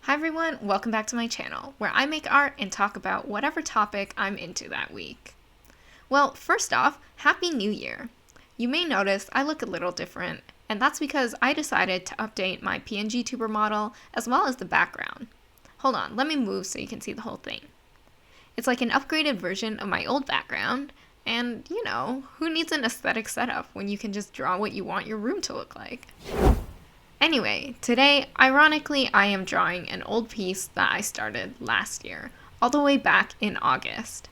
Hi everyone, welcome back to my channel, where I make art and talk about whatever topic I'm into that week. Well, first off, Happy New Year! You may notice I look a little different, and that's because I decided to update my PNG Tuber model as well as the background. Hold on, let me move so you can see the whole thing. It's like an upgraded version of my old background, and who needs an aesthetic setup when you can just draw what you want your room to look like? Anyway, today, ironically, I am drawing an old piece that I started last year, all the way back in August.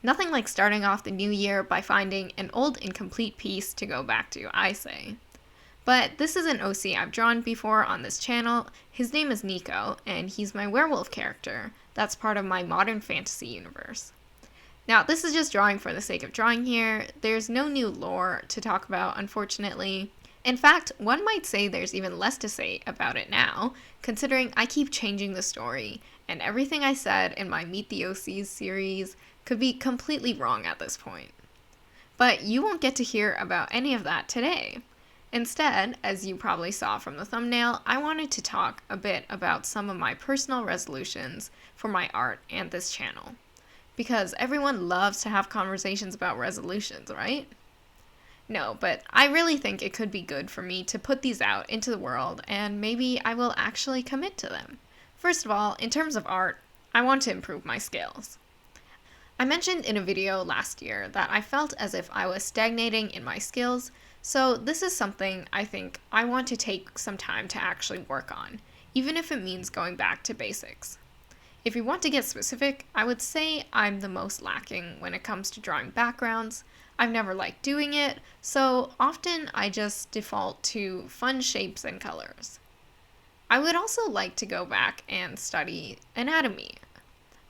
Nothing like starting off the new year by finding an old incomplete piece to go back to, I say. But this is an OC I've drawn before on this channel. His name is Nico, and he's my werewolf character that's part of my modern fantasy universe. Now, this is just drawing for the sake of drawing here. There's no new lore to talk about, unfortunately. In fact, one might say there's even less to say about it now, considering I keep changing the story, and everything I said in my Meet the OCs series could be completely wrong at this point. But you won't get to hear about any of that today. Instead, as you probably saw from the thumbnail, I wanted to talk a bit about some of my personal resolutions for my art and this channel. Because everyone loves to have conversations about resolutions, right? No, but I really think it could be good for me to put these out into the world, and maybe I will actually commit to them. First of all, in terms of art, I want to improve my skills. I mentioned in a video last year that I felt as if I was stagnating in my skills, so this is something I think I want to take some time to actually work on, even if it means going back to basics. If you want to get specific, I would say I'm the most lacking when it comes to drawing backgrounds. I've never liked doing it, so often I just default to fun shapes and colors. I would also like to go back and study anatomy.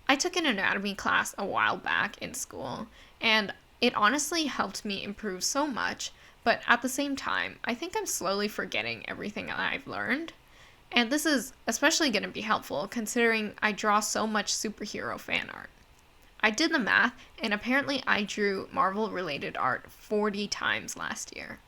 I took an anatomy class a while back in school, and it honestly helped me improve so much, but at the same time, I think I'm slowly forgetting everything that I've learned. And this is especially going to be helpful considering I draw so much superhero fan art. I did the math, and apparently I drew Marvel-related art 40 times last year.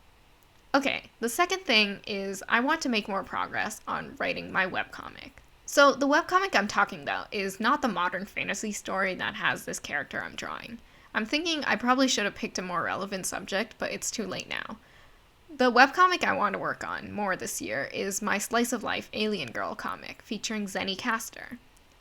Okay, the second thing is I want to make more progress on writing my webcomic. So the webcomic I'm talking about is not the modern fantasy story that has this character I'm drawing. I'm thinking I probably should have picked a more relevant subject, but it's too late now. The webcomic I want to work on more this year is my slice of life alien girl comic featuring Zenny Castor.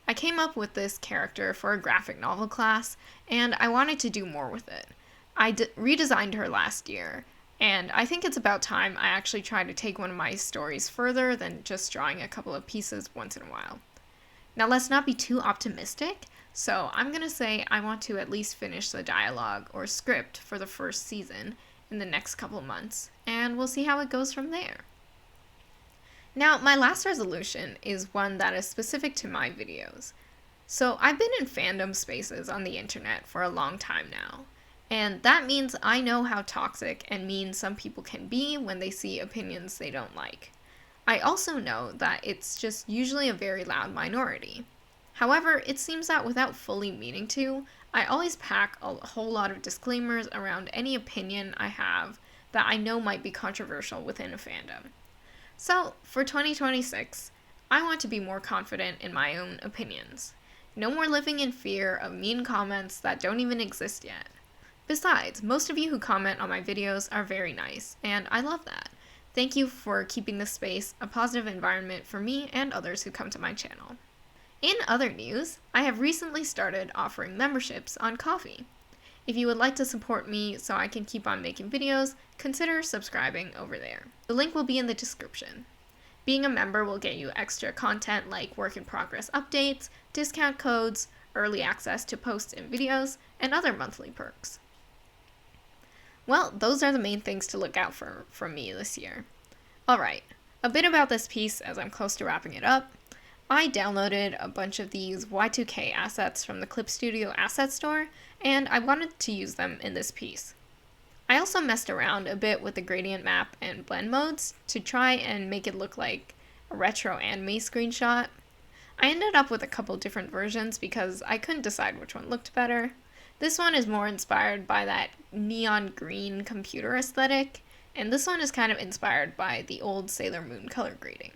I came up with this character for a graphic novel class, and I wanted to do more with it. I redesigned her last year, and I think it's about time I actually try to take one of my stories further than just drawing a couple of pieces once in a while. Now let's not be too optimistic, so I'm going to say I want to at least finish the dialogue or script for the first season in the next couple months, and we'll see how it goes from there. Now, my last resolution is one that is specific to my videos. So, I've been in fandom spaces on the internet for a long time now, and that means I know how toxic and mean some people can be when they see opinions they don't like. I also know that it's just usually a very loud minority. However, it seems that without fully meaning to, I always pack a whole lot of disclaimers around any opinion I have that I know might be controversial within a fandom. So, for 2026, I want to be more confident in my own opinions. No more living in fear of mean comments that don't even exist yet. Besides, most of you who comment on my videos are very nice, and I love that. Thank you for keeping this space a positive environment for me and others who come to my channel. In other news, I have recently started offering memberships on Ko-fi. If you would like to support me so I can keep on making videos, consider subscribing over there. The link will be in the description. Being a member will get you extra content like work in progress updates, discount codes, early access to posts and videos, and other monthly perks. Well, those are the main things to look out for from me this year. Alright, a bit about this piece as I'm close to wrapping it up. I downloaded a bunch of these Y2K assets from the Clip Studio asset store, and I wanted to use them in this piece. I also messed around a bit with the gradient map and blend modes to try and make it look like a retro anime screenshot. I ended up with a couple different versions because I couldn't decide which one looked better. This one is more inspired by that neon green computer aesthetic, and this one is kind of inspired by the old Sailor Moon color grading.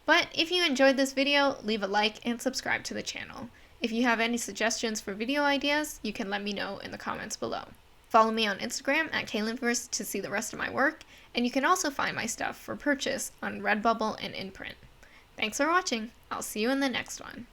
But if you enjoyed this video, leave a like and subscribe to the channel. If you have any suggestions for video ideas, you can let me know in the comments below. Follow me on Instagram at KaylinVerse to see the rest of my work, and you can also find my stuff for purchase on Redbubble and InPrint. Thanks for watching. I'll see you in the next one.